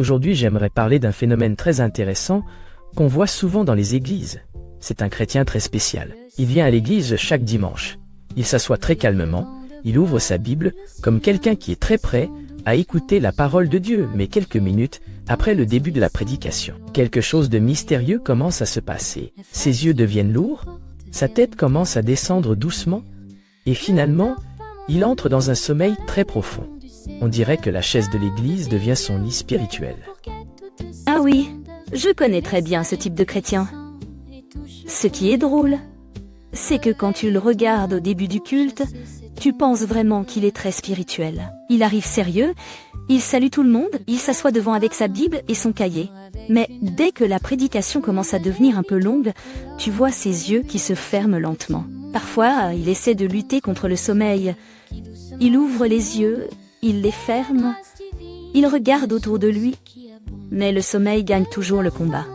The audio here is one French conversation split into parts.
Aujourd'hui, j'aimerais parler d'un phénomène très intéressant qu'on voit souvent dans les églises. C'est un chrétien très spécial. Il vient à l'église chaque dimanche. Il s'assoit très calmement, il ouvre sa Bible comme quelqu'un qui est très prêt à écouter la parole de Dieu, mais quelques minutes après le début de la prédication. Quelque chose de mystérieux commence à se passer. Ses yeux deviennent lourds, sa tête commence à descendre doucement, et finalement, il entre dans un sommeil très profond. On dirait que la chaise de l'église devient son lit spirituel. Ah oui, je connais très bien ce type de chrétien. Ce qui est drôle, c'est que quand tu le regardes au début du culte, tu penses vraiment qu'il est très spirituel. Il arrive sérieux, il salue tout le monde, il s'assoit devant avec sa Bible et son cahier. Mais dès que la prédication commence à devenir un peu longue, tu vois ses yeux qui se ferment lentement. Parfois, il essaie de lutter contre le sommeil. Il ouvre les yeux, il les ferme, il regarde autour de lui, mais le sommeil gagne toujours le combat.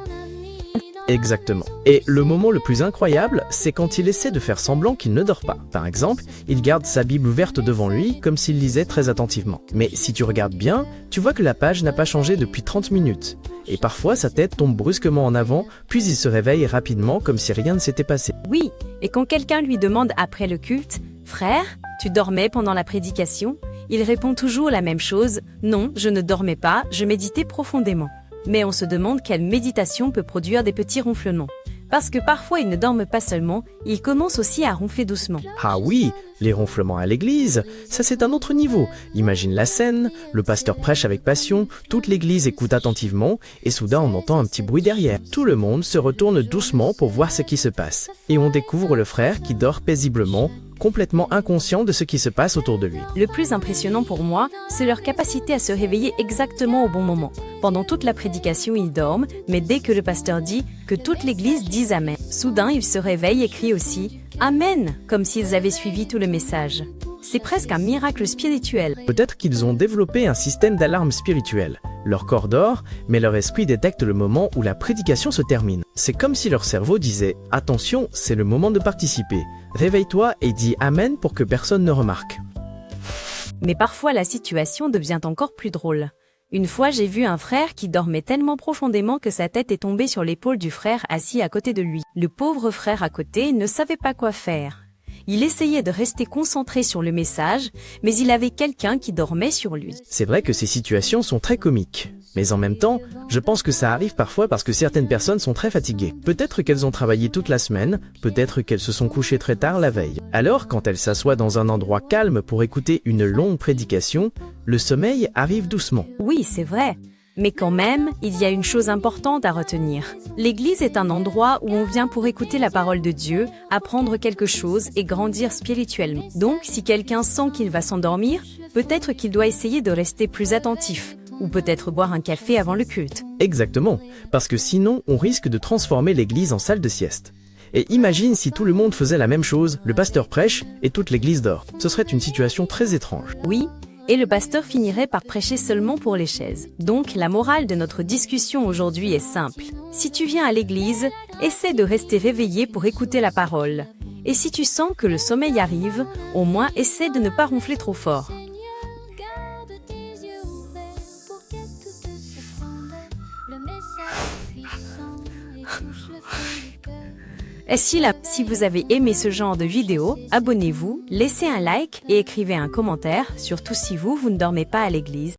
Exactement. Et le moment le plus incroyable, c'est quand il essaie de faire semblant qu'il ne dort pas. Par exemple, il garde sa Bible ouverte devant lui, comme s'il lisait très attentivement. Mais si tu regardes bien, tu vois que la page n'a pas changé depuis 30 minutes. Et parfois, sa tête tombe brusquement en avant, puis il se réveille rapidement, comme si rien ne s'était passé. Oui, et quand quelqu'un lui demande après le culte, « Frère, tu dormais pendant la prédication ?» il répond toujours la même chose, « Non, je ne dormais pas, je méditais profondément. » Mais on se demande quelle méditation peut produire des petits ronflements. Parce que parfois ils ne dorment pas seulement, ils commencent aussi à ronfler doucement. Ah oui, les ronflements à l'église, ça c'est un autre niveau. Imagine la scène, le pasteur prêche avec passion, toute l'église écoute attentivement, et soudain on entend un petit bruit derrière. Tout le monde se retourne doucement pour voir ce qui se passe. Et on découvre le frère qui dort paisiblement, complètement inconscient de ce qui se passe autour de lui. Le plus impressionnant pour moi, c'est leur capacité à se réveiller exactement au bon moment. Pendant toute la prédication, ils dorment, mais dès que le pasteur dit, que toute l'église dise Amen. Soudain, ils se réveillent et crient aussi Amen, comme s'ils avaient suivi tout le message. C'est presque un miracle spirituel. Peut-être qu'ils ont développé un système d'alarme spirituel. Leur corps dort, mais leur esprit détecte le moment où la prédication se termine. C'est comme si leur cerveau disait « Attention, c'est le moment de participer. Réveille-toi et dis Amen pour que personne ne remarque. » Mais parfois, la situation devient encore plus drôle. Une fois, j'ai vu un frère qui dormait tellement profondément que sa tête est tombée sur l'épaule du frère assis à côté de lui. Le pauvre frère à côté ne savait pas quoi faire. Il essayait de rester concentré sur le message, mais il avait quelqu'un qui dormait sur lui. C'est vrai que ces situations sont très comiques. Mais en même temps, je pense que ça arrive parfois parce que certaines personnes sont très fatiguées. Peut-être qu'elles ont travaillé toute la semaine, peut-être qu'elles se sont couchées très tard la veille. Alors, quand elles s'assoient dans un endroit calme pour écouter une longue prédication, le sommeil arrive doucement. Oui, c'est vrai. Mais quand même, il y a une chose importante à retenir. L'église est un endroit où on vient pour écouter la parole de Dieu, apprendre quelque chose et grandir spirituellement. Donc, si quelqu'un sent qu'il va s'endormir, peut-être qu'il doit essayer de rester plus attentif, ou peut-être boire un café avant le culte. Exactement, parce que sinon, on risque de transformer l'église en salle de sieste. Et imagine si tout le monde faisait la même chose, le pasteur prêche et toute l'église dort. Ce serait une situation très étrange. Oui. Et le pasteur finirait par prêcher seulement pour les chaises. Donc, la morale de notre discussion aujourd'hui est simple. Si tu viens à l'église, essaie de rester réveillé pour écouter la parole. Et si tu sens que le sommeil arrive, au moins essaie de ne pas ronfler trop fort. Et si vous avez aimé ce genre de vidéo, abonnez-vous, laissez un like et écrivez un commentaire, surtout si vous ne dormez pas à l'église.